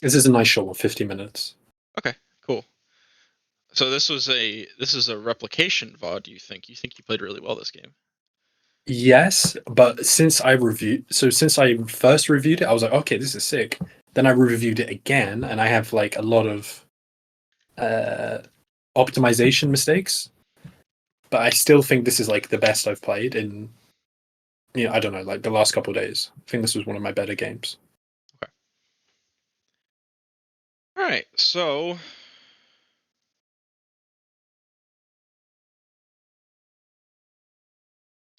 This is a nice short one, 50 minutes. Okay, cool. So this is a replication VOD. You think you played really well this game? Yes, but since I first reviewed it, I was like, okay, this is sick. Then I reviewed it again, and I have like a lot of uh, optimization mistakes. But I still think this is like the best I've played in, I don't know, like the last couple of days. I think this was one of my better games. Okay. All right. So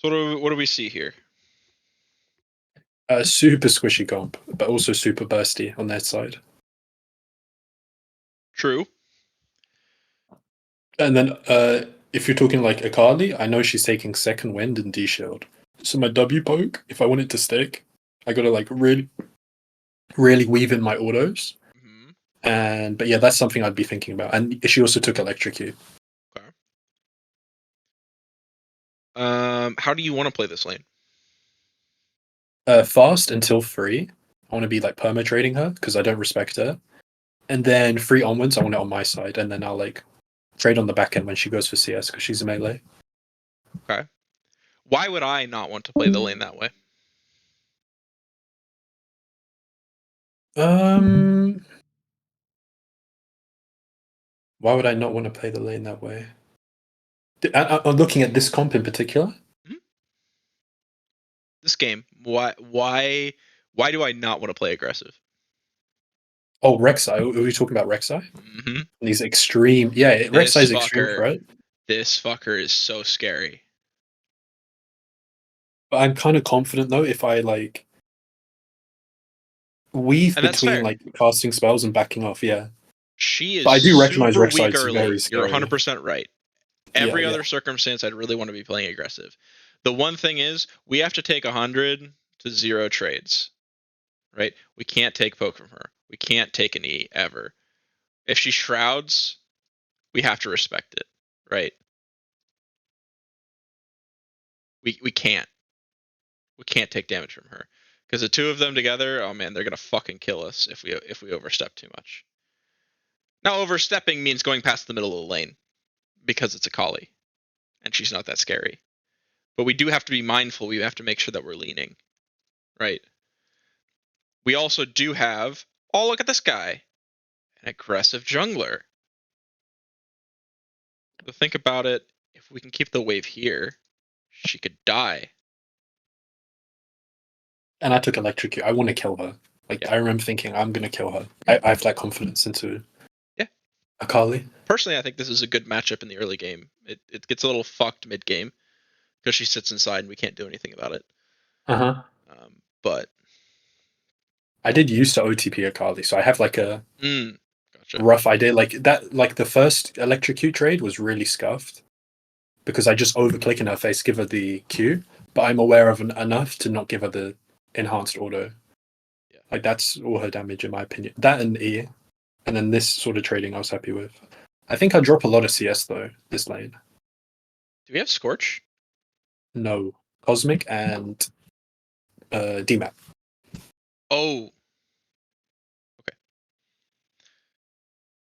what do we see here? Super squishy comp, but also super bursty on their side. True. And then if you're talking like Akali, I know she's taking second wind and D shield. So my W poke, if I want it to stick, I gotta like really, really weave in my autos. Mm-hmm. But yeah, that's something I'd be thinking about. And she also took electrocute. Okay. How do you want to play this lane? Fast until free. I want to be like perma trading her because I don't respect her. And then free onwards, I want it on my side, and then I'll like trade on the back end when she goes for CS because she's a melee. Okay. Why would I not want to play the lane that way? Um, why would I not want to play the lane that way? I'm looking at this comp in particular. Hmm? This game. Why do I not want to play aggressive? Oh, Rek'Sai. Are we talking about Rek'Sai? Mm-hmm. And he's extreme. Yeah, Rek'Sai This is extreme fucker. threat. This fucker is so scary. But I'm kind of confident though if I like weave And that's between fair. like casting spells and backing off. Yeah, She but is I do recognize super Rek'Sai weak is early. very You're scary. 100% right. Yeah, Every yeah. other circumstance, I'd really want to be playing aggressive. The one thing is, we have to take 100 to 0 trades, right? We can't take poke from her. We can't take an E ever. If she shrouds, we have to respect it, right? We can't. We can't take damage from her. Because the two of them together, oh man, they're gonna fucking kill us if we overstep too much. Now overstepping means going past the middle of the lane because it's Akali and she's not that scary. But we do have to be mindful. We have to make sure that we're leaning, right? We also do have, oh, look at this guy, an aggressive jungler. But think about it. If we can keep the wave here, she could die. And I took electrocute. I want to kill her. Like Yeah. I remember thinking, I'm gonna kill her. I have that confidence into Yeah. Akali. Personally, I think this is a good matchup in the early game. It gets a little fucked mid game because she sits inside and we can't do anything about it. Uh huh. But I did used to OTP Akali, so I have like a gotcha. rough idea. Like that, like the first electrocute trade was really scuffed because I just overclick in her face, give her the Q, but I'm aware of enough to not give her the enhanced auto. Yeah. Like that's all her damage in my opinion. That and E, and then this sort of trading I was happy with. I think I drop a lot of CS though this lane. Do we have Scorch? No, Cosmic and DMAP. Oh, okay,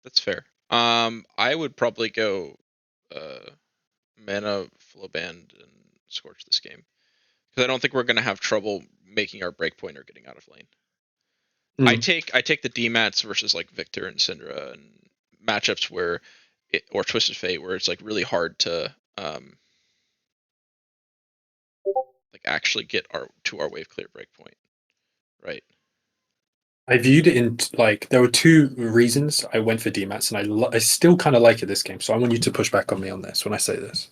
that's fair. I would probably go uh, Mana, Flowband, and Scorch this game because I don't think we're gonna have trouble making our breakpoint or getting out of lane. Mm. I take the DMATs versus like Victor and Syndra and matchups where or Twisted Fate where it's like really hard to like actually get our wave clear breakpoint, right? I viewed it in like there were two reasons I went for DMATs, and I still kind of like it this game. So I want you to push back on me on this when I say this.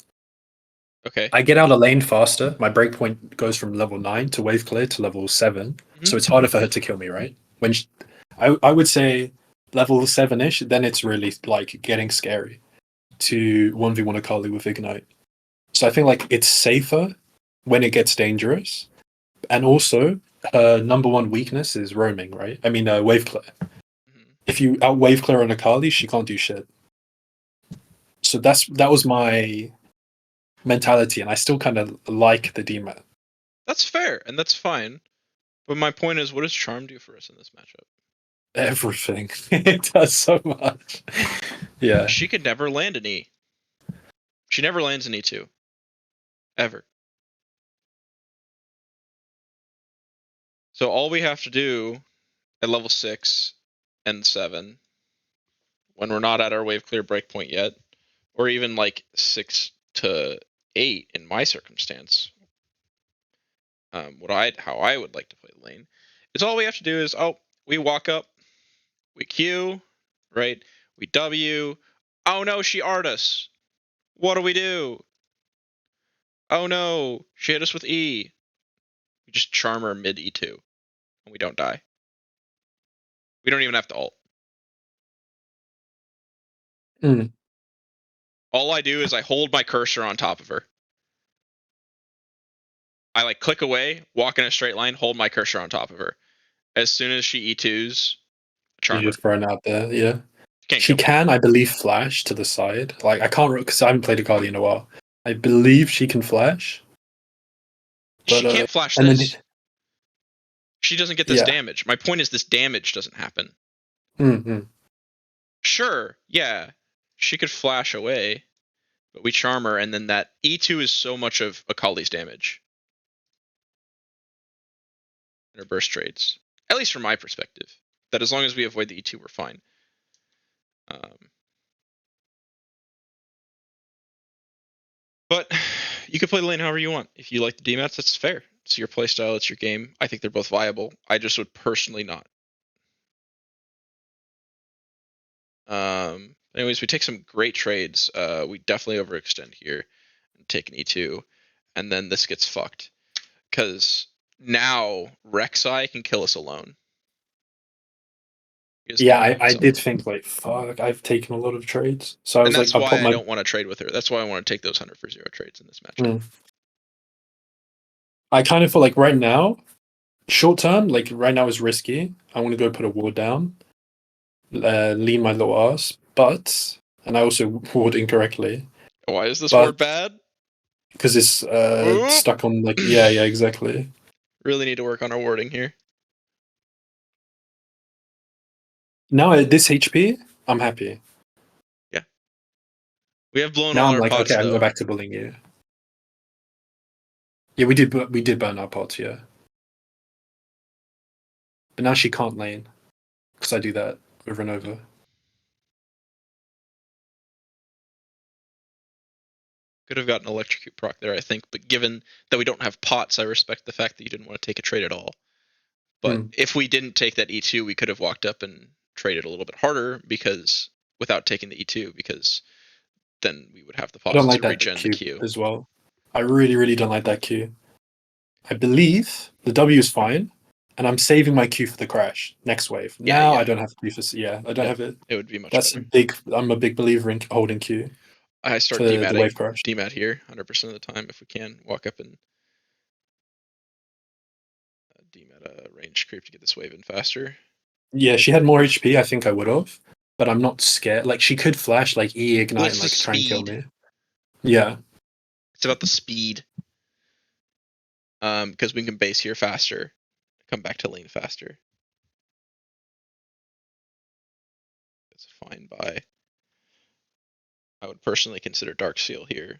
Okay. I get out of lane faster. My breakpoint goes from level 9 to wave clear to level 7, Mm-hmm. so it's harder for her to kill me. Right? I would say level 7ish, then it's really like getting scary to 1v1 Akali with Ignite. So I think like it's safer when it gets dangerous, and also her number one weakness is roaming, right? I mean, wave clear. Mm-hmm. If you out wave clear on Akali, she can't do shit. So that was my mentality, and I still kind of like the DMAT. That's fair and that's fine. But my point is, what does Charm do for us in this matchup? everything. It does so much. Yeah. She could never land an E. She never lands an E2. Ever. So all we have to do at level 6 and 7, when we're not at our wave clear breakpoint yet, or even like 6 to 8 in my circumstance, how I would like to play the lane, is all we have to do is, we walk up, we Q, right? We W. Oh no, she R'd us. What do we do? Oh no, she hit us with E. We just charm her mid E2, and we don't die. We don't even have to ult. Mm. All I do is I hold my cursor on top of her. I like click away, walk in a straight line, hold my cursor on top of her. As soon as she E2s, You charm her. just thrown out there, yeah. Can't She kill me. can, I believe, flash to the side. Like I can't because I haven't played Akali in a while. I believe she can flash, She but can't flash and then this. She doesn't get this yeah. damage. My point is this damage doesn't happen. Mm-hmm. Sure, yeah, she could flash away, but we charm her, and then that E2 is so much of Akali's damage in her burst trades. At least from my perspective. That as long as we avoid the E2, we're fine. But you can play the lane however you want. If you like the DMATs, that's fair. It's your playstyle, it's your game. I think they're both viable. I just would personally not. Anyways, we take some great trades. We definitely overextend here and take an E2, and then this gets fucked. Because now Rek'Sai can kill us alone. Yeah, I did think like fuck. I've taken a lot of trades, so I And was like, that's I'll put why I my. don't want to trade with her. That's why I want to take those 100 for 0 trades in this matchup. I kind of feel like right now, short term, like right now is risky. I want to go put a ward down, lean my little ass, but and I also ward incorrectly, Why is this ward but bad? because it's Oop. stuck on like yeah exactly. Really need to work on our warding here. Now at this HP, I'm happy. Yeah. We have blown Now all I'm our like, pots okay, I can go though. back to bullying you. Yeah, we did burn our pots, yeah. But now she can't lane because I do that over and over. Could have gotten electrocute proc there, I think, but given that we don't have pots, I respect the fact that you didn't want to take a trade at all. But if we didn't take that E2, we could have walked up and traded a little bit harder because without taking the E2, because then we would have the I don't pots like to that regen the Q Q. as well. I really, really don't like that Q. I believe the W is fine, and I'm saving my Q for the crash next wave. Now I don't have Q for I don't have it. It would be much That's better. big. I'm a big believer in holding Q I start for the wave crash. DMAT here 100% of the time if we can. Walk up and DMAT a range creep to get this wave in faster. Yeah, she had more HP. I think I would have, but I'm not scared. Like she could flash like E ignite Well, and it's the like try and kill speed. me. Yeah, It's about the speed. Because we can base here faster, come back to lane faster. It's a fine buy. I would personally consider Dark Seal here.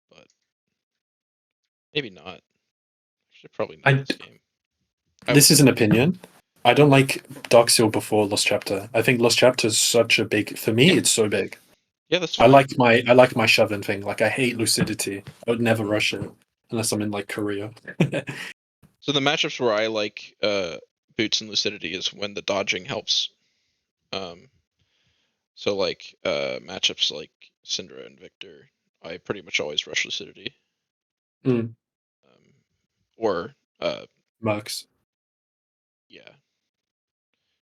But maybe not. Should probably not this game. This is an opinion. I don't like Dark Seal before Lost Chapter. I think Lost Chapter is such a big for me. Yeah. It's so big. Yeah, that's I fine. like my shoving thing. Like I hate lucidity. I would never rush it unless I'm in like Korea. So the matchups where I like boots and lucidity is when the dodging helps. So like matchups like Syndra and Victor, I pretty much always rush lucidity. Mm. Or Mercs. yeah.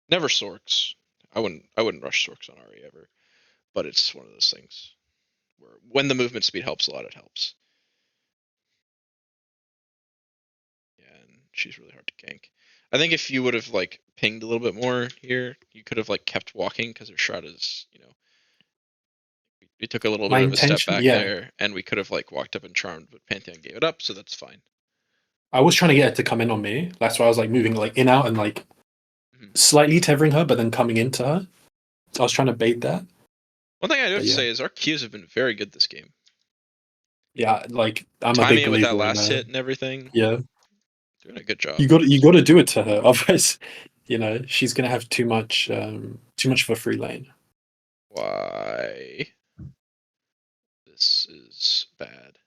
Never Sorks. I wouldn't rush Sorks on Ahri ever. But it's one of those things where when the movement speed helps a lot, it helps. Yeah, and she's really hard to gank. I think if you would have like pinged a little bit more here, you could have like kept walking because her shroud is, we took a little My bit of a step intention, back yeah. there, and we could have like walked up and charmed, but Pantheon gave it up, so that's fine. I was trying to get it to come in on me. That's why I was like moving like in out and like slightly tethering her, but then coming into her. So I was trying to bait that. One thing I do have But to yeah. say is our Qs have been very good this game. Yeah, like I'm a big Timing it with that believer in last hit and everything. yeah. Doing a good job. You got to do it to her, otherwise, she's gonna have too much of a free lane. Why? This is bad.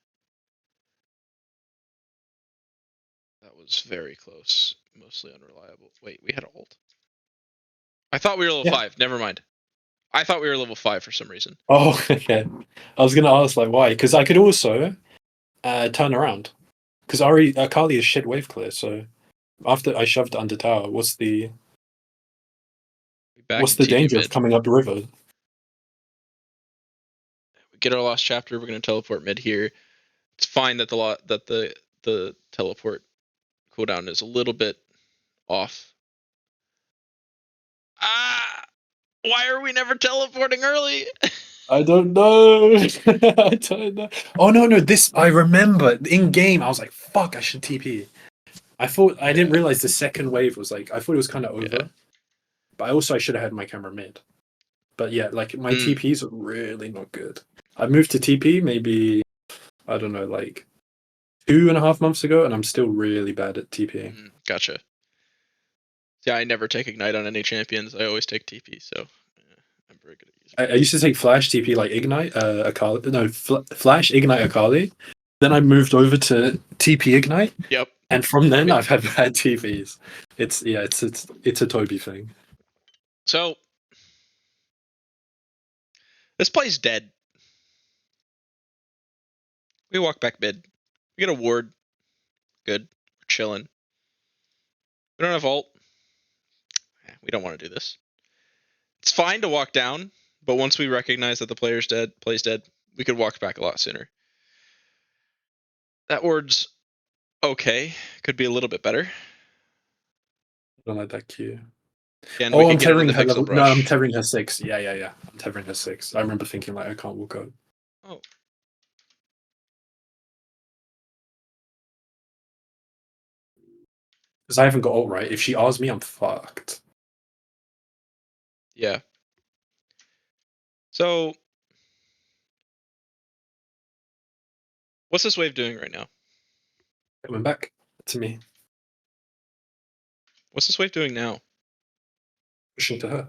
That was very close. Mostly unreliable. Wait, we had ult? I thought we were level Yeah. 5. Never mind. I thought we were level 5 for some reason. Oh, okay. I was gonna ask like why, because I could also turn around, because Akali is shit wave clear. So after I shoved under tower, what's the Back in TP danger of mid. coming up the river? We get our last chapter. We're gonna teleport mid here. It's fine that the teleport cooldown is a little bit off. Ah! Why are we never teleporting early? I don't know. I don't know. Oh no, this I remember in game. I was like, "Fuck, I should TP." I didn't realize the second wave was like. I thought it was kind of over, Yeah. but I should have had my camera mid. But yeah, like my Mm. TPs are really not good. I moved to TP maybe I don't know, like 2.5 months ago, and I'm still really bad at TPing. Gotcha. Yeah, I never take ignite on any champions. I always take TP, so yeah, I'm very good at using I used to take Flash TP like Ignite, Akali. No, Flash Ignite Akali. Then I moved over to TP Ignite. Yep. And from then, I've had bad TVs. It's a Toby thing. So this play's dead. We walk back mid. We get a ward. Good. We're chilling. We don't have ult. We don't want to do this. It's fine to walk down, but once we recognize that the play's dead, we could walk back a lot sooner. That ward's okay. Could be a little bit better. I don't like that Q. And we Oh, I'm could get into tethering the her pixel level. No, I'm brush. tethering her 6. Yeah. I'm tethering her 6. I remember thinking like I can't walk up. Oh. Because I haven't got ult right. If she R's me, I'm fucked. Yeah. So what's this wave doing right now? Coming back to me. What's this wave doing now? Pushing to her.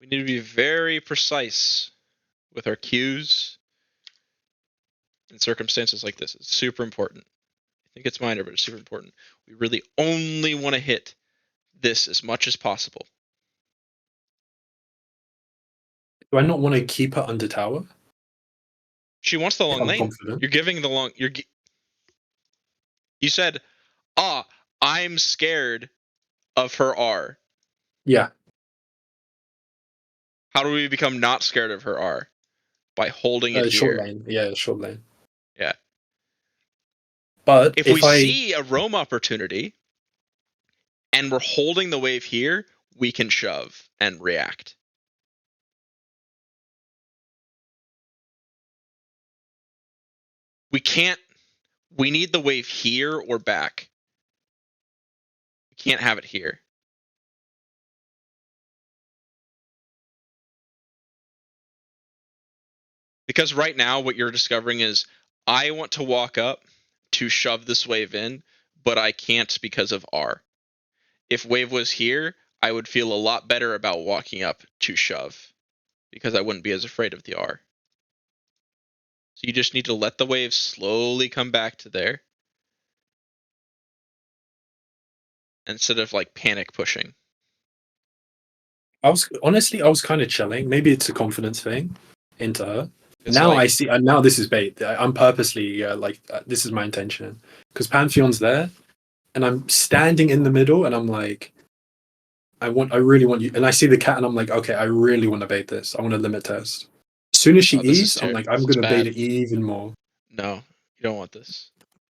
We need to be very precise with our cues in circumstances like this. It's super important. I think it's minor, but it's super important. We really only want to hit this as much as possible. Do I not want to keep her under tower? She wants the long I'm lane. confident. You're giving the long. You said, I'm scared of her R. Yeah. How do we become not scared of her R? By holding it Short here. lane. Yeah, short lane. Yeah. But If we see a roam opportunity and we're holding the wave here, we can shove and react. We can't. We need the wave here or back. We can't have it here. Because right now, what you're discovering is I want to walk up to shove this wave in, but I can't because of R. If wave was here, I would feel a lot better about walking up to shove because I wouldn't be as afraid of the R. So you just need to let the wave slowly come back to there instead of like panic pushing. I was kind of chilling. Maybe it's a confidence thing into her. It's Now like, I see. Now this is bait. I'm purposely this is my intention because Pantheon's there, and I'm standing in the middle, and I'm like, I really want you. And I see the cat, and I'm like, okay, I really want to bait this. I want to limit test. As soon as she this is eats, I'm like, I'm this is gonna bait bad. it even more. No, you don't want this.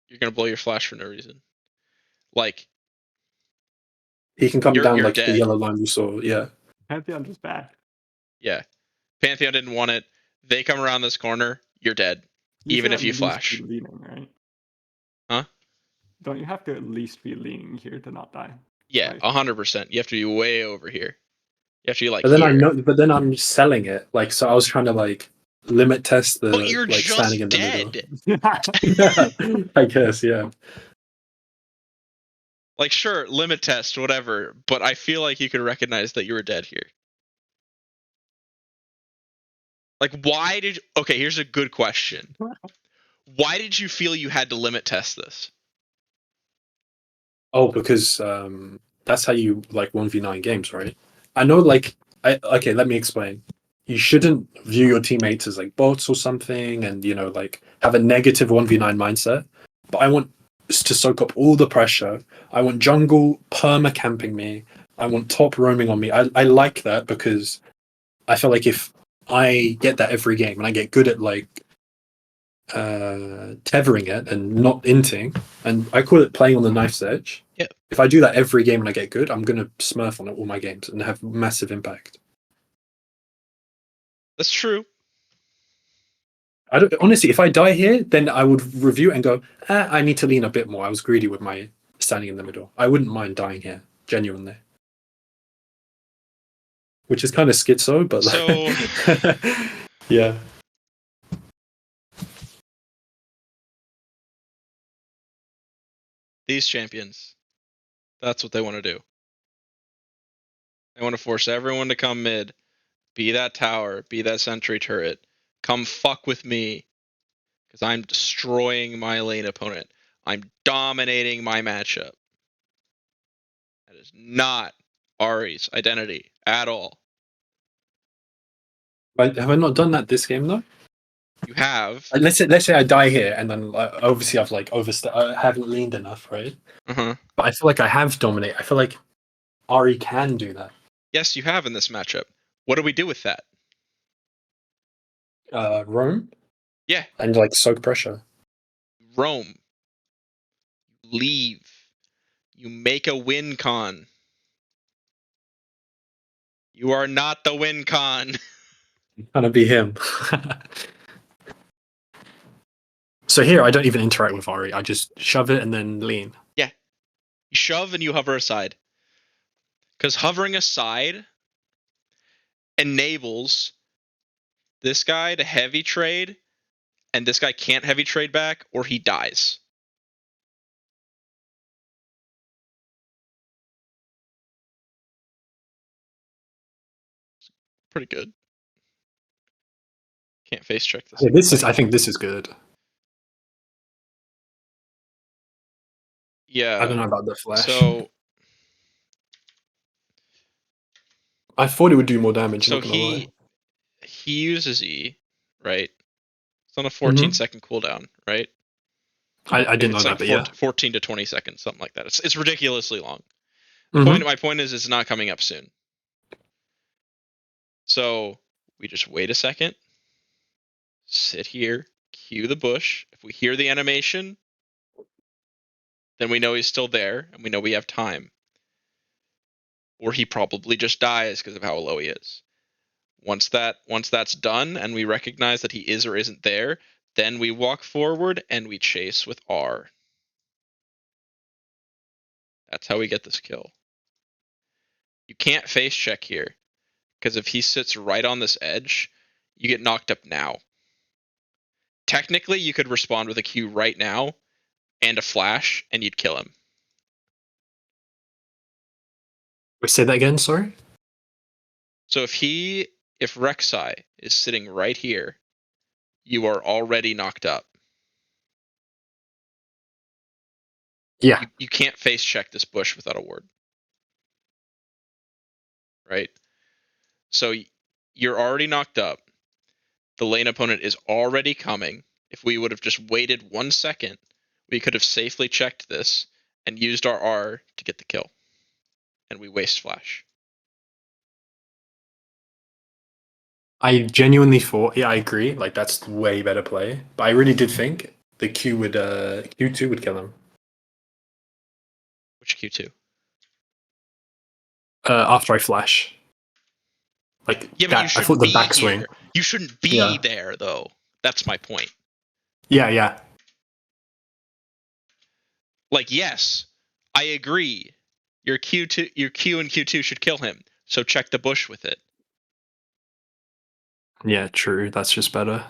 You're gonna blow your flash for no reason. Like, He can come down you're like the dead. yellow line we saw. Yeah. Pantheon just bad. Yeah. Pantheon didn't want it. They come around this corner, you're dead. You Even should if at you least flash. be leaning, right? Huh? Don't you have to at least be leaning here to not die? Yeah, Right. 100%. You have to be way over here. You have to be like But then here. but then I'm just selling it. Like, so I was trying to like limit test But the you're like standing just in the middle. dead. Yeah, I guess, yeah. Like, sure, limit test, whatever. But I feel like you could recognize that you were dead here. Like, why did? Okay, here's a good question. Why did you feel you had to limit test this? Oh, because that's how you like 1v9 games, right? I know, like, okay, let me explain. You shouldn't view your teammates as like bots or something, and like have a negative 1v9 mindset. But I want to soak up all the pressure. I want jungle perma camping me. I want top roaming on me. I like that because I feel like if I get that every game and I get good at like tethering it and not inting, and I call it playing on the knife's edge. Yeah, If I do that every game and I get good, I'm gonna smurf on it all my games and have massive impact. that's true. I don't honestly. If I die here, then I would review it and go, I need to lean a bit more. I was greedy with my standing in the middle. I wouldn't mind dying here, genuinely. Which is kind of schizo, but So like, yeah. these champions, that's what they want to do. They want to force everyone to come mid, be that tower, be that sentry turret. Come fuck with me, because I'm destroying my lane opponent. I'm dominating my matchup. That is not Ahri's identity at all. Have I not done that this game though? You have. Let's say I die here, and then obviously I've like I haven't leaned enough, right? Uh-huh. But I feel like I have dominate. I feel like Ahri can do that. Yes, you have in this matchup. What do we do with that? Roam Yeah, and like soak pressure. roam. Leave. You make a win con. You are not the win con. Kind of be him. So here I don't even interact with Ahri. I just shove it and then lean. Yeah. You shove and you hover aside. Because hovering aside enables this guy to heavy trade, and this guy can't heavy trade back, or he dies. Pretty good. Can't face check this Yeah, guy. I think this is good. I Yeah. don't know about the flash. So I thought it would do more damage. so Not gonna lie. he uses E, right? It's on a 14 Mm-hmm. second cooldown, right? I Maybe didn't know it's that, like but yeah. 14 to 20 seconds, something like that. It's ridiculously long. Mm-hmm. My point is it's not coming up soon. So we just wait a second, sit here, cue the bush. If we hear the animation, then we know he's still there and we know we have time. Or he probably just dies because of how low he is. Once that's done and we recognize that he is or isn't there, then we walk forward and we chase with R. That's how we get this kill. You can't face check here, because if he sits right on this edge, you get knocked up now. Technically, you could respond with a Q right now and a flash, and you'd kill him. Wait, say that again. Sorry. So if Rek'Sai is sitting right here, you are already knocked up. Yeah. You can't face check this bush without a ward, right? So you're already knocked up. The lane opponent is already coming. If we would have just waited 1 second, we could have safely checked this and used our R to get the kill. And we waste flash. I genuinely thought, yeah, I agree. Like that's way better play. But I really did think the Q2 would kill him. Which Q2? After I flash. Like Yeah, but you that, I thought shouldn't the be backswing. here. You shouldn't Yeah, be there, though. That's my point. yeah. Like, yes, I agree. Your Q and Q2 should kill him. So check the bush with it. Yeah, true. That's just better.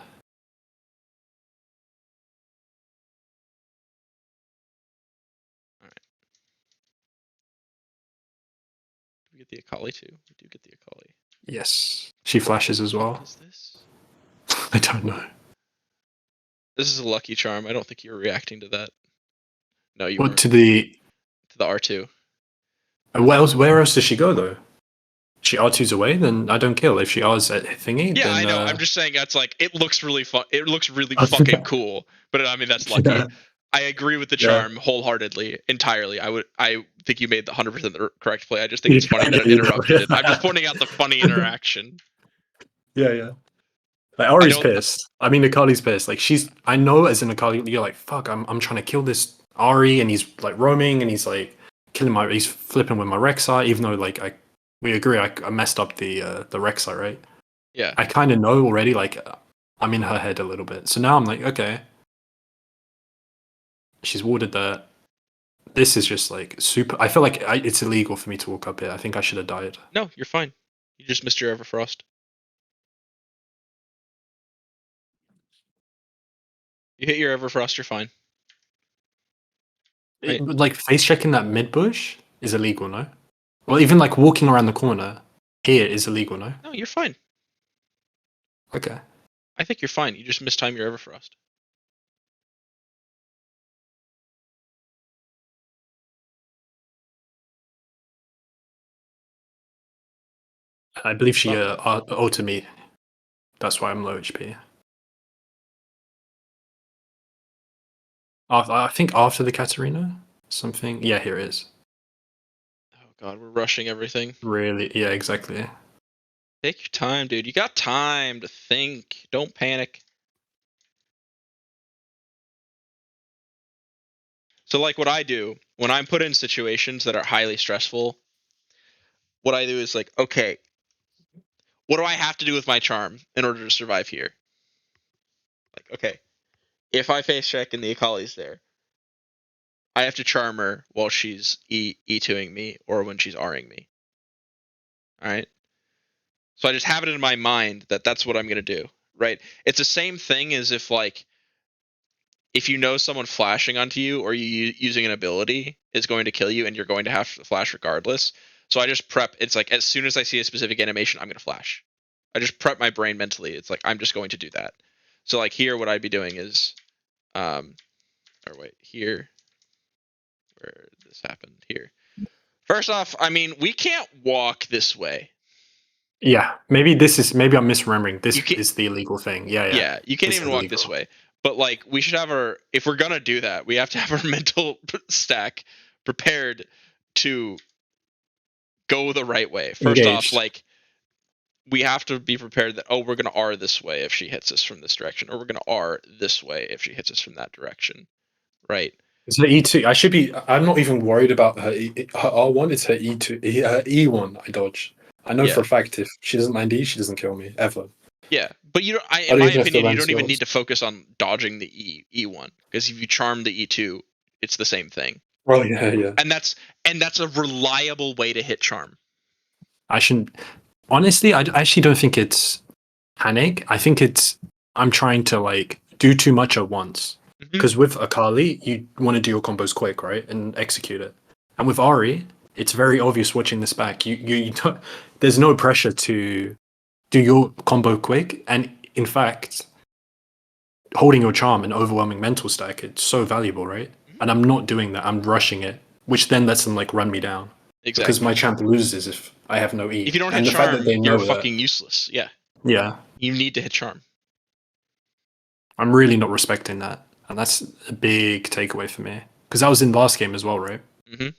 We get the Akali too. We do get the Akali. Yes. She flashes as well. What is this? I don't know. This is a lucky charm. I don't think you were reacting to that. No, you What weren't. to the? To the R2. Where else does she go though? She R2's away, then I don't kill. If she R's at thingy, Yeah, then I know. I'm just saying that's like it looks really fun. It looks really fucking cool. But I mean that's lucky. Yeah. I agree with the Yeah. charm wholeheartedly, entirely. I think you made the 100% the correct play. I just think it's funny that it interrupted it. I'm just pointing out the funny interaction. Yeah. Like Ahri's don't- pissed. I mean, Akali's pissed. Like I know as an Akali, you're like, fuck. I'm trying to kill this Ahri, and he's like roaming, and he's like he's flipping with my Rek'Sai, even though like we agree I messed up the Rek'Sai, right? Yeah. I kind of know already. Like I'm in her head a little bit. So now I'm like, okay, she's warded that. This is just like super. I feel like it's illegal for me to walk up here. I think I should have died. No, you're fine. You just missed your Everfrost. You hit your Everfrost, you're fine. Right. Like face checking that mid bush is illegal, no? Well, even like walking around the corner here is illegal, no? No, you're fine. Okay. I think you're fine. You just mistime your Everfrost. I believe she ulted me. That's why I'm low HP. I think after the Katarina, something. Yeah, here it is. Oh god, we're rushing everything. Really? Yeah, exactly. Take your time, dude. You got time to think. Don't panic. So like what I do when I'm put in situations that are highly stressful, what I do is like, okay, what do I have to do with my charm in order to survive here? Like, okay, if I face check and the Akali's there, I have to charm her while she's E2ing me or when she's Ring me. All right. So I just have it in my mind that that's what I'm going to do, right? It's the same thing as if like if you know someone flashing onto you or you using an ability is going to kill you and you're going to have to flash regardless. So I just prep. It's like as soon as I see a specific animation, I'm going to flash. I just prep my brain mentally. It's like I'm just going to do that. So like here, what I'd be doing is, or wait, here, where this happened here. First off, I mean we can't walk this way. Yeah, maybe I'm misremembering. This is the illegal thing. Yeah. Yeah, you can't This even is walk illegal. this way. But like we should have our if we're gonna do that, we have to have our mental stack prepared to go the right way. First Engaged. off, like we have to be prepared that we're gonna R this way if she hits us from this direction, or we're gonna R this way if she hits us from that direction. Right. It's her E2. I should be. I'm not even worried about her R1. It's her E2. Her E1. I dodge. I know for a fact if she doesn't land E, she doesn't kill me ever. Yeah, but you don't. In my opinion, you don't even need to focus on dodging the E1 because if you charm the E2, it's the same thing. Oh yeah. And that's a reliable way to hit charm. I shouldn't. Honestly, I actually don't think it's panic. I think it's I'm trying to like do too much at once. Because with Akali, you want to do your combos quick, right, and execute it. And with Ahri, it's very obvious watching this back. You don't. There's no pressure to do your combo quick, and in fact, holding your charm and overwhelming mental stack, it's so valuable, right? And I'm not doing that. I'm rushing it, which then lets them like run me down. Exactly. Because my champ loses if I have no E. If you don't and hit the charm, fact that they know you're that, fucking useless. Yeah. Yeah. You need to hit charm. I'm really not respecting that. And that's a big takeaway for me. Because that was in last game as well, right? Mm-hmm.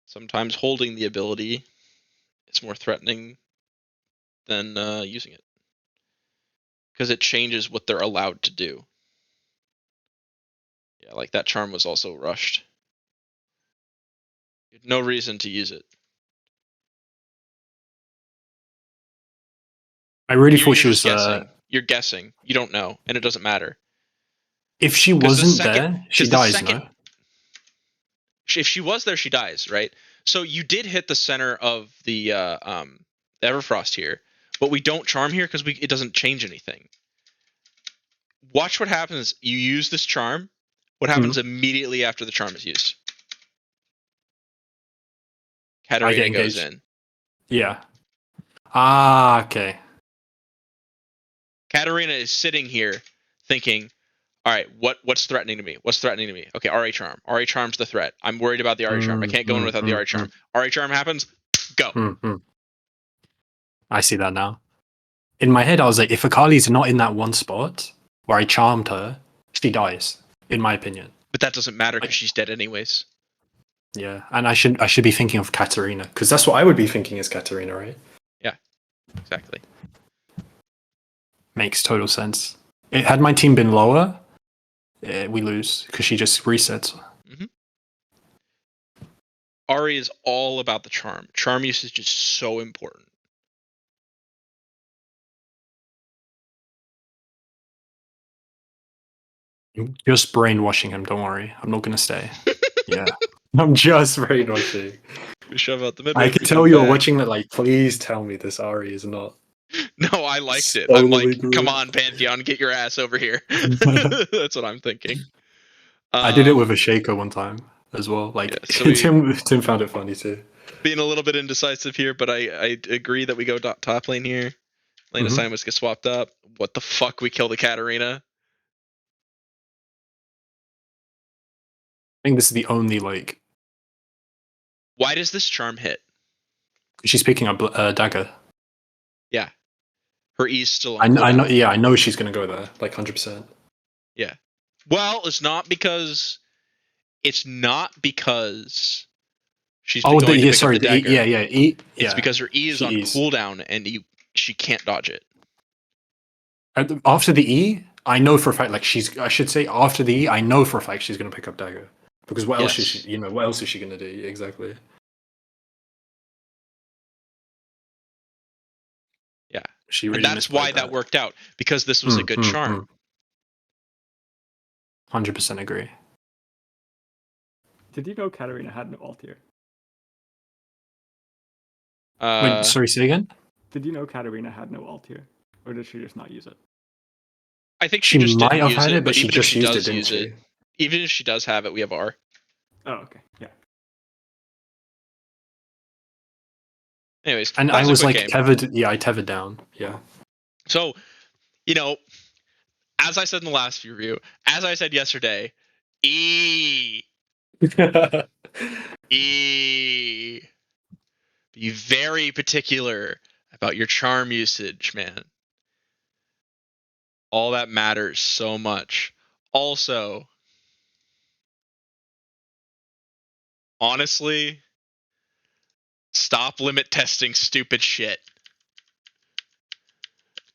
Sometimes holding the ability is more threatening than using it. Because it changes what they're allowed to do. Yeah, like that charm was also rushed. You had no reason to use it. I really thought she was guessing. You're guessing. You don't know, and it doesn't matter. If she wasn't there, she dies, no? If she was there, she dies, right? So you did hit the center of the Everfrost here, but we don't charm here because it doesn't change anything. Watch what happens. You use this charm. What happens immediately after the charm is used? I get Katarina goes engaged. in. Yeah. Ah, okay. Katarina is sitting here thinking, all right, what's threatening to me? What's threatening to me? Okay, RA charm. RA charm's the threat. I'm worried about the RA charm. I can't go in without the RA charm. RA charm happens, go. I see that now. In my head, I was like, if Akali's not in that one spot where I charmed her, she dies, in my opinion. But that doesn't matter because she's dead anyways. Yeah, and I should be thinking of Katarina, because that's what I would be thinking is Katarina, right? Yeah, exactly. Makes total sense. Had my team been lower, we lose, because she just resets. Mm-hmm. Ahri is all about the charm. Charm usage is so important. I'm just brainwashing him, don't worry. I'm not going to stay. Yeah. I'm just brainwashing. We shove out the mid. I can tell you're watching that, like, please tell me this Ahri is not. No, I liked it. I'm like, come on, Pantheon, get your ass over here. That's what I'm thinking. I did it with a shaker one time as well. Like, yeah, so Tim found it funny too. Being a little bit indecisive here, but I agree that we go top lane here. Lane assignments get swapped up. What the fuck? We kill the Katarina. I think this is the only, like... Why does this charm hit? She's picking up dagger. Yeah. Her E's still on I know. Yeah, I know she's going to go there, like 100%. Yeah. Well, it's not because she's going to pick up the dagger. It's because her E is on cooldown and she can't dodge it. After the E, I know for a fact, like I should say after the E, I know for a fact she's going to pick up dagger. Because what else is she, what else is she going to do? Exactly. Yeah. And that's why that worked out, because this was a good charm. 100% agree. Did you know Katarina had no ult here? Wait, sorry, say again? Did you know Katarina had no ult here? Or did she just not use it? I think she just might didn't have had it, but she just used it, didn't she? Even if she does have it, we have R. Oh, okay. Yeah. Anyways, and I was like tethered. Yeah, I tethered down. Yeah. So, as I said in the last review, as I said yesterday, E. E. Be very particular about your charm usage, man. All that matters so much. Also, honestly, stop limit testing stupid shit.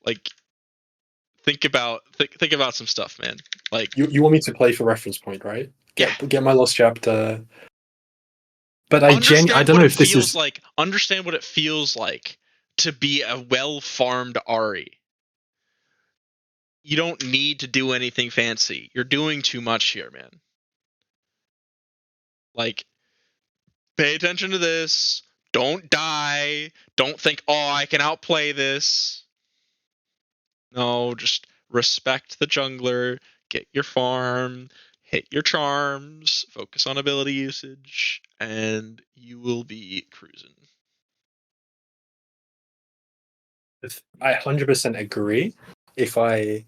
Like, think about some stuff, man. Like, you want me to play for reference point, right? Get my lost chapter. But I don't know if this is like. Understand what it feels like to be a well-farmed Ahri. You don't need to do anything fancy. You're doing too much here, man. Like, pay attention to this. Don't die. Don't think, oh, I can outplay this. No, just respect the jungler. Get your farm. Hit your charms. Focus on ability usage. And you will be cruising. I 100% agree. If I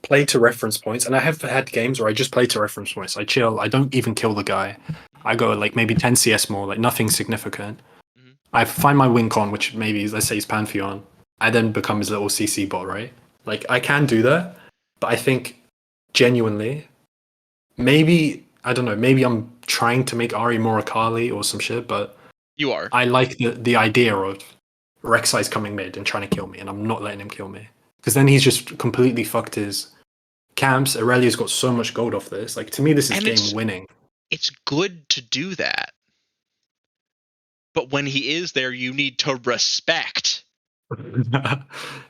play to reference points, and I have had games where I just play to reference points. I chill. I don't even kill the guy. I go like maybe 10 CS more, like nothing significant. I find my win con, which maybe let's say is Pantheon. I then become his little CC bot, right? Like I can do that, but I think genuinely, maybe I don't know. Maybe I'm trying to make Ahri more Akali or some shit, but you are. I like the idea of Rek'Sai's coming mid and trying to kill me, and I'm not letting him kill me. Because then he's just completely fucked his camps. Aurelia's got so much gold off this. Like, to me, this is game winning. It's good to do that. But when he is there, you need to respect. Yeah,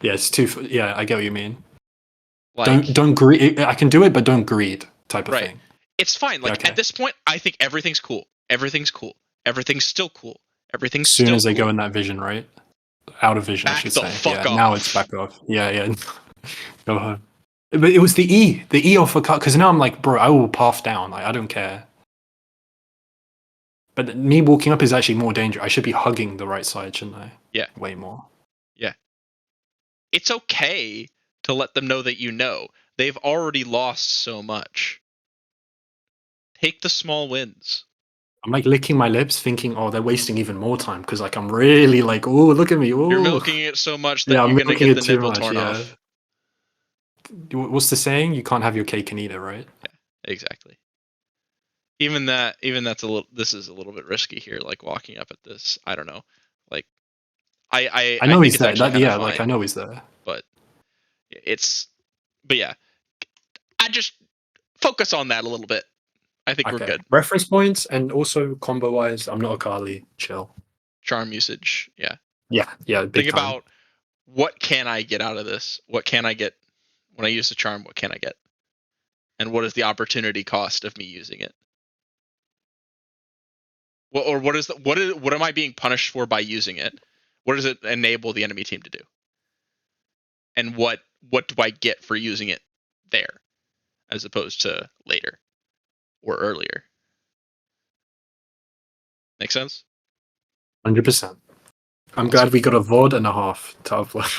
it's too... Yeah, I get what you mean. Like, don't greed... I can do it, but don't greed type of thing. It's fine. Like Okay. at this point, I think everything's cool. Everything's cool. Everything's still cool. Everything's As soon still as they cool. go in that vision, right? Out of vision, I Back should the say. fuck Yeah, now it's off. back off. Yeah. Go home. But it was the E off a cut, because now I'm like, bro, I will path down. Like, I don't care. But me walking up is actually more dangerous. I should be hugging the right side, shouldn't I? Yeah. Way more. Yeah. It's okay to let them know that you know. They've already lost so much. Take the small wins. I'm like licking my lips, thinking, oh, they're wasting even more time because like I'm really like, oh, look at me, oh. You're milking it so much that Yeah, I'm you're gonna milking get it the too nipple much. torn Yeah. off. What's the saying? You can't have your cake and eat it, right? Yeah, exactly. Even that's a little. This is a little bit risky here. Like walking up at this, I don't know. Like, I know think he's it's there. actually kind of Yeah, fine. like I know he's there. But yeah, I just focus on that a little bit. I think we're good. Reference points and also combo wise, I'm not Akali. Chill. Charm usage, yeah. Yeah, big Think time. about what can I get out of this? What can I get when I use the charm? What can I get? And what is the opportunity cost of me using it? What am I being punished for by using it? What does it enable the enemy team to do? And what do I get for using it there, as opposed to later or earlier? Make sense? 100%. I'm glad we got a VOD and a half to upload.